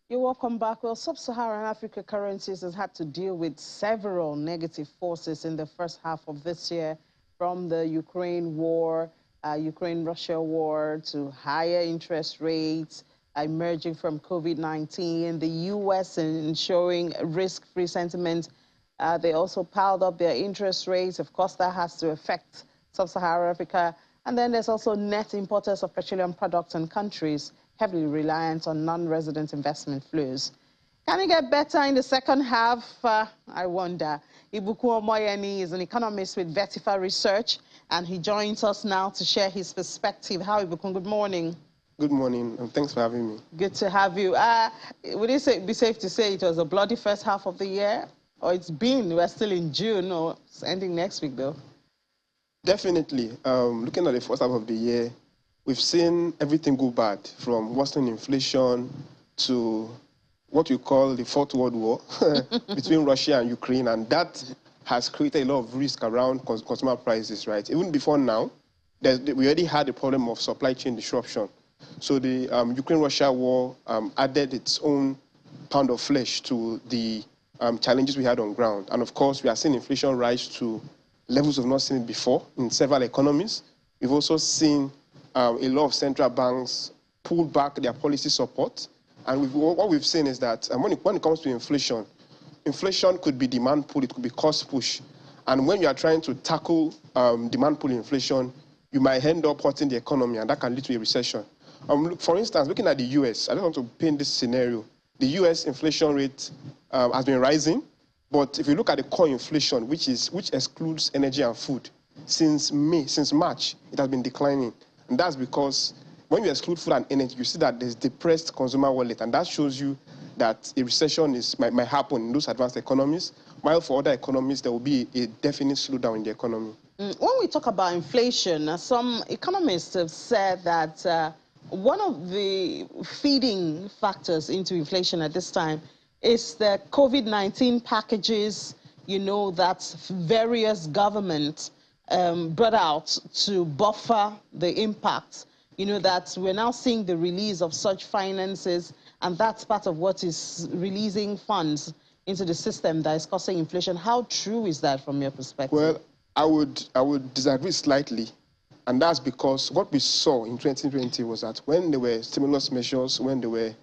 You're welcome back. Well, sub-Saharan Africa currencies has had to deal with several negative forces in the first half of this year, from the Ukraine war, Ukraine-Russia war, to higher interest rates emerging from COVID-19, the U.S. ensuring risk-free sentiment. They also piled up their interest rates. Of course, that has to affect sub-Saharan Africa. And then there's also net importers of petroleum products and countries heavily reliant on non-resident investment flows. Can it get better in the second half? I wonder. Ibuku Omoyeni is an economist with Vertifa Research, and he joins us now to share his perspective. How, Ibuku? Good morning. Good morning, and thanks for having me. Good to have you. Would it be safe to say it was a bloody first half of the year? Or we're still in June, or it's ending next week, though? Definitely. Looking at the first half of the year, we've seen everything go bad, from worsening inflation to what we call the Fourth World War between Russia and Ukraine, and that has created a lot of risk around consumer prices, right? Even before now, we already had the problem of supply chain disruption. So the Ukraine-Russia war added its own pound of flesh to the challenges we had on ground. And of course, we are seeing inflation rise to levels we've not seen it before in several economies. We've also seen a lot of central banks pull back their policy support. And what we've seen is that when it comes to inflation, inflation could be demand pull, it could be cost push. And when you are trying to tackle demand pull inflation, you might end up hurting the economy, and that can lead to a recession. For instance, looking at the US, I just want to paint this scenario. The US inflation rate has been rising, but if you look at the core inflation, which excludes energy and food, since March, it has been declining. And that's because when you exclude food and energy, you see that there's depressed consumer wallet, and that shows you that a recession might happen in those advanced economies, while for other economies, there will be a definite slowdown in the economy. When we talk about inflation, some economists have said that one of the feeding factors into inflation at this time is the COVID-19 packages, that various governments brought out to buffer the impact. That we're now seeing the release of such finances, and that's part of what is releasing funds into the system that is causing inflation. How true is that from your perspective? Well, I would disagree slightly. And that's because what we saw in 2020 was that when there were stimulus measures, when there were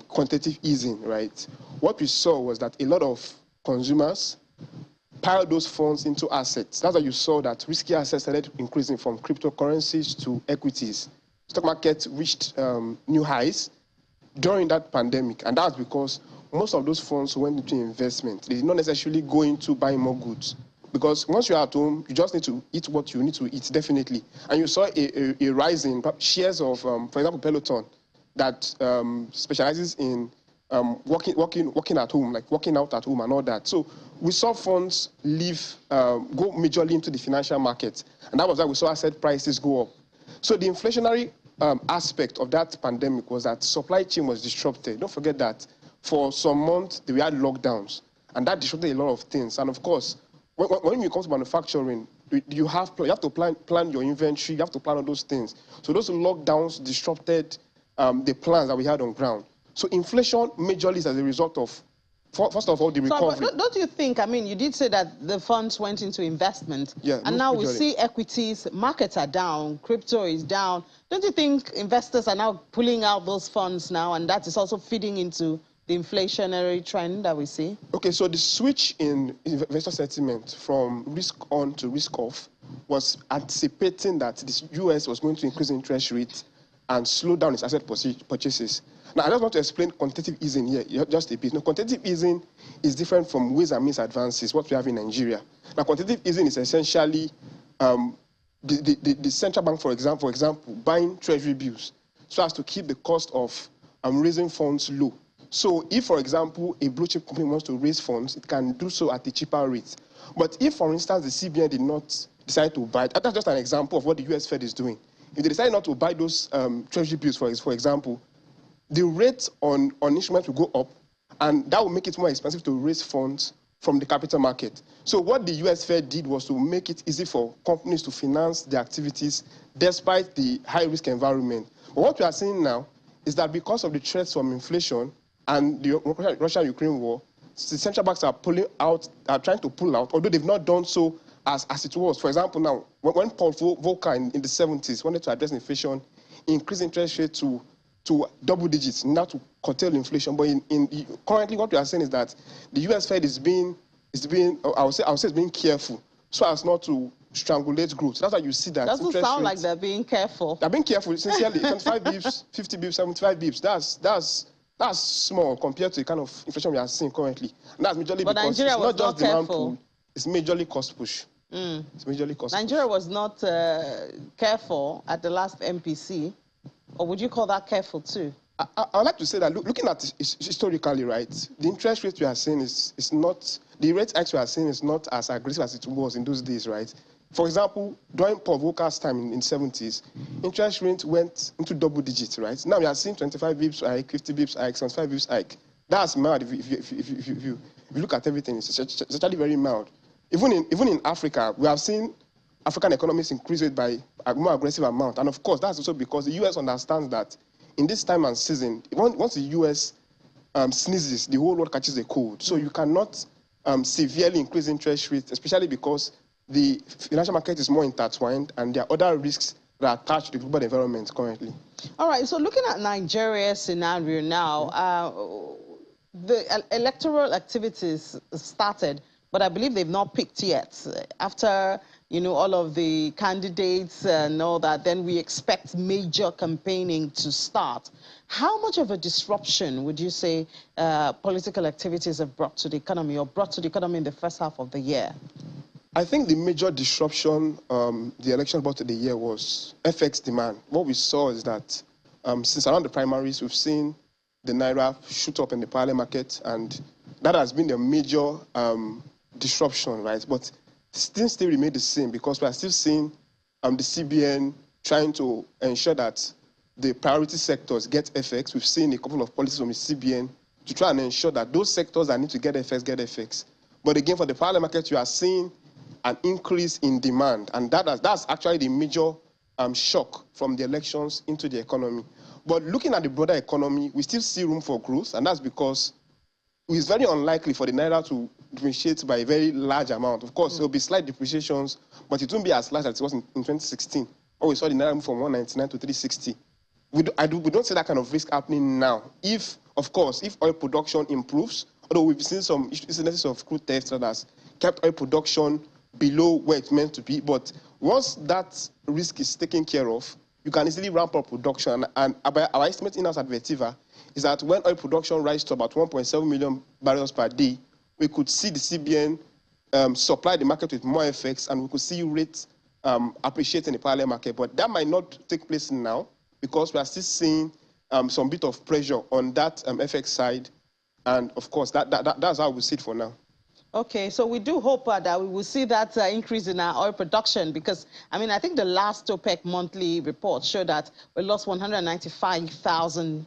quantitative easing, right, what we saw was that a lot of consumers piled those funds into assets. That's why you saw that risky assets started increasing from cryptocurrencies to equities. Stock market reached new highs during that pandemic, and that's because most of those funds went into investment. They did not necessarily go into buying more goods. Because once you're at home, you just need to eat what you need to eat, definitely. And you saw a rise in shares of, for example, Peloton, that specializes in working at home, like working out at home and all that. So we saw funds go majorly into the financial market. And that was why we saw asset prices go up. So the inflationary aspect of that pandemic was that supply chain was disrupted. Don't forget that for some months, we had lockdowns. And that disrupted a lot of things. And of course, when it comes to manufacturing, you have to plan your inventory, you have to plan all those things. So those lockdowns disrupted the plans that we had on ground. So inflation majorly is as a result of, first of all, the recovery. But don't you think, you did say that the funds went into investment, yeah, and now we see equities, markets are down, crypto is down. Don't you think investors are now pulling out those funds now, and that is also feeding into the inflationary trend that we see? Okay, so the switch in investor sentiment from risk on to risk off was anticipating that the US was going to increase interest rates and slow down its asset purchases. Now, I just want to explain quantitative easing here just a bit. Now, quantitative easing is different from ways and means advances, what we have in Nigeria. Now, quantitative easing is essentially the central bank, for example, buying treasury bills so as to keep the cost of raising funds low. So if, for example, a blue chip company wants to raise funds, it can do so at a cheaper rate. But if, for instance, the CBN did not decide to buy it, that's just an example of what the US Fed is doing. If they decide not to buy those treasury bills, for example, the rate on instruments will go up, and that will make it more expensive to raise funds from the capital market. So what the US Fed did was to make it easy for companies to finance their activities despite the high-risk environment. But what we are seeing now is that because of the threats from inflation, and the Russia-Ukraine war, the central banks are trying to pull out, although they've not done so as it was. For example, now, when Paul Volcker in the 70s wanted to address inflation, increase interest rate to double digits, not to curtail inflation. But currently, what we are saying is that the U.S. Fed is being, I would say it's being careful so as not to strangulate growth. That's why you see that. Doesn't sound like they're being careful. They're being careful, sincerely. 25 bips, 50 bips, 75 bips. That's small compared to the kind of inflation we are seeing currently. And that's majorly because Nigeria it's not just demand pull, it's majorly cost push. It's majorly cost Nigeria push. was not careful at the last MPC, or would you call that careful too? I'd like to say that looking at it historically, right, the interest rate we are seeing is not, the rate hikes we are seeing is not as aggressive as it was in those days, right? For example, during Paul Volcker's time in the 70s, interest rate went into double digits, right? Now we are seeing 25 bips hike, 50 bips hike, 75 bips hike. That's mild if you look at everything. It's actually very mild. Even in Africa, we have seen African economies increase it by a more aggressive amount. And of course, that's also because the US understands that in this time and season, once the US sneezes, the whole world catches a cold. So you cannot severely increase interest rates, especially because the financial market is more intertwined and there are other risks that are attached to the global environment currently. All right, so looking at Nigeria's scenario now, the electoral activities started, but I believe they've not picked yet. After, all of the candidates and all that, then we expect major campaigning to start. How much of a disruption would you say political activities have brought to the economy or brought to the economy in the first half of the year? I think the major disruption the election brought to the year was FX demand. What we saw is that since around the primaries, we've seen the Naira shoot up in the parallel market, and that has been the major disruption, right? But things still remain the same because we are still seeing the CBN trying to ensure that the priority sectors get FX. We've seen a couple of policies from the CBN to try and ensure that those sectors that need to get FX get FX. But again, for the parallel market, you are seeing an increase in demand, and that's actually the major shock from the elections into the economy. But looking at the broader economy, we still see room for growth, and that's because it's very unlikely for the Naira to depreciate by a very large amount. Of course, there will be slight depreciations, but it won't be as large as it was in 2016, when we saw the Naira move from 199 to 360. We don't see that kind of risk happening now. If oil production improves, although we've seen some instances of crude theft that has kept oil production below where it's meant to be. But once that risk is taken care of, you can easily ramp up production. And our estimate in-house at Vertiva is that when oil production rises to about 1.7 million barrels per day, we could see the CBN supply the market with more FX, and we could see rates appreciate in the parallel market. But that might not take place now because we are still seeing some bit of pressure on that FX side. And of course, that's how we see it for now. Okay, so we do hope that we will see that increase in our oil production because, I think the last OPEC monthly report showed that we lost 195,000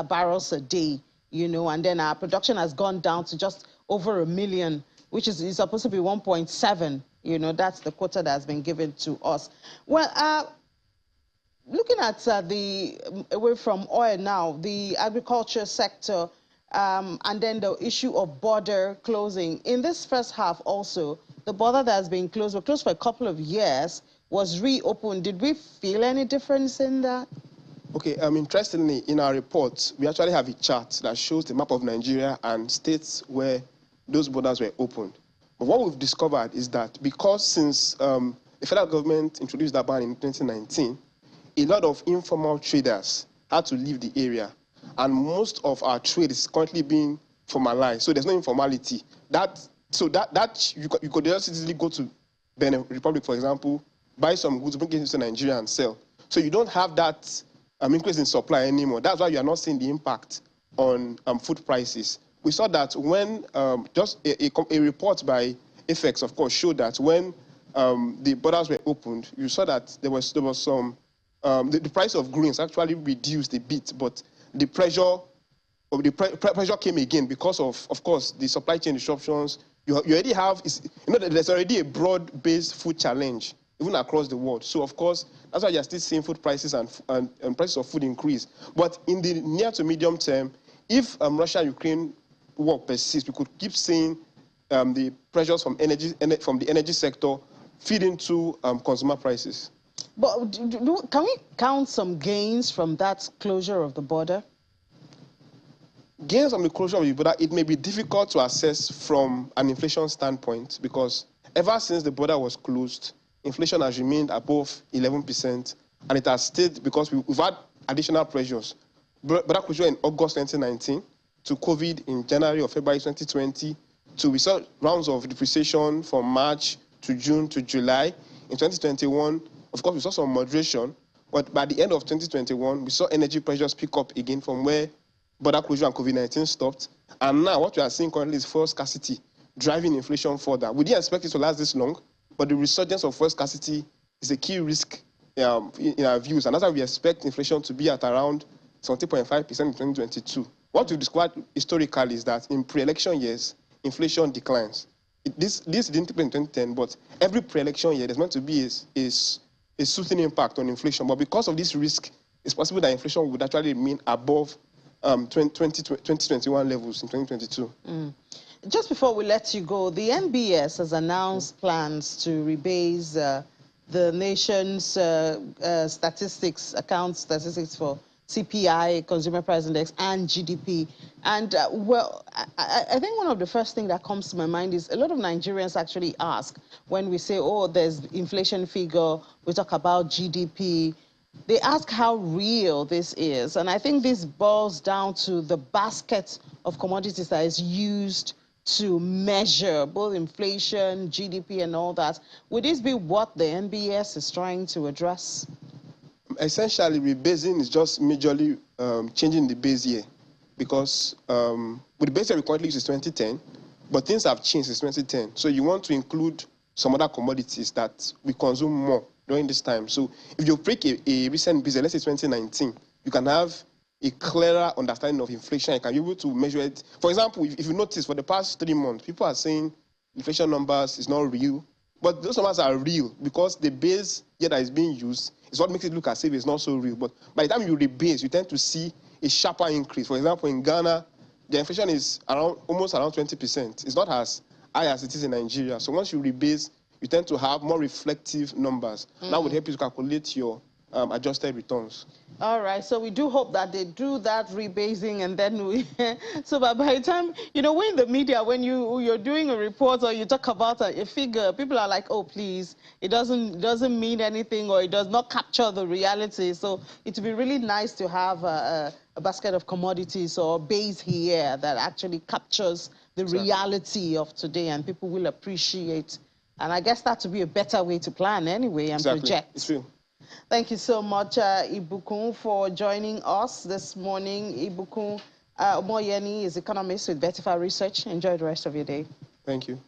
barrels a day, and then our production has gone down to just over 1 million, which is supposed to be 1.7. That's the quota that has been given to us. Well, looking at away from oil now, the agriculture sector, and then the issue of border closing. In this first half also, the border that has been closed, closed for a couple of years, was reopened. Did we feel any difference in that? Okay, interestingly, in our report, we actually have a chart that shows the map of Nigeria and states where those borders were opened. But what we've discovered is that because since the federal government introduced that ban in 2019, a lot of informal traders had to leave the area. And most of our trade is currently being formalized, so there's no informality. You could just easily go to Benin Republic, for example, buy some goods, bring it into Nigeria and sell. So you don't have that increase in supply anymore. That's why you are not seeing the impact on food prices. We saw that when just a report by FX, of course, showed that when the borders were opened, you saw that there was some the price of grains actually reduced a bit, but the pressure came again because of course, the supply chain disruptions. You already have, there's already a broad-based food challenge, even across the world. So, of course, that's why you're still seeing food prices and prices of food increase. But in the near to medium term, if Russia-Ukraine war persists, we could keep seeing the pressures from the energy sector feed into consumer prices. But can we count some gains from that closure of the border? Gains from the closure of the border, it may be difficult to assess from an inflation standpoint because ever since the border was closed, inflation has remained above 11%, and it has stayed because we've had additional pressures. Border closure in August 2019, to COVID in January or February 2020, to we saw rounds of depreciation from March to June to July. In 2021, of course, we saw some moderation, but by the end of 2021, we saw energy pressures pick up again from where border closure and COVID-19 stopped. And now what we are seeing currently is fuel scarcity driving inflation further. We didn't expect it to last this long, but the resurgence of fuel scarcity is a key risk in our views. And that's why we expect inflation to be at around 70.5% in 2022. What we've discovered historically is that in pre-election years, inflation declines. This didn't happen in 2010, but every pre-election year, there's meant to be a soothing impact on inflation. But because of this risk, it's possible that inflation would actually remain above 2021 levels in 2022. Just before we let you go, the NBS has announced plans to rebase the nation's account statistics for CPI, Consumer Price Index, and GDP. And, well, I think one of the first things that comes to my mind is a lot of Nigerians actually ask when we say, oh, there's inflation figure, we talk about GDP. They ask how real this is. And I think this boils down to the basket of commodities that is used to measure both inflation, GDP, and all that. Would this be what the NBS is trying to address? Essentially, rebasing is just majorly changing the base year because with the base year we currently use is 2010, but things have changed since 2010. So you want to include some other commodities that we consume more during this time. So if you break a recent base year, let's say 2019, you can have a clearer understanding of inflation. You can be able to measure it. For example, if you notice, for the past 3 months, people are saying inflation numbers is not real. But those numbers are real because the base year that is being used is what makes it look as if it's not so real. But by the time you rebase, you tend to see a sharper increase. For example, in Ghana, the inflation is almost around 20%. It's not as high as it is in Nigeria. So once you rebase, you tend to have more reflective numbers. That would help you to calculate your adjusted returns. All right, so we do hope that they do that rebasing, and then we so by the time, you know, we're in the media, when you're doing a report or you talk about a figure, people are like, oh, please, it doesn't mean anything, or it does not capture the reality. So it would be really nice to have a basket of commodities or base here that actually captures the reality of today, and people will appreciate. And I guess that would be a better way to plan anyway and project. It's true. Thank you so much, Ibukun, for joining us this morning. Ibukun Omoyeni is economist with Vertical Research. Enjoy the rest of your day. Thank you.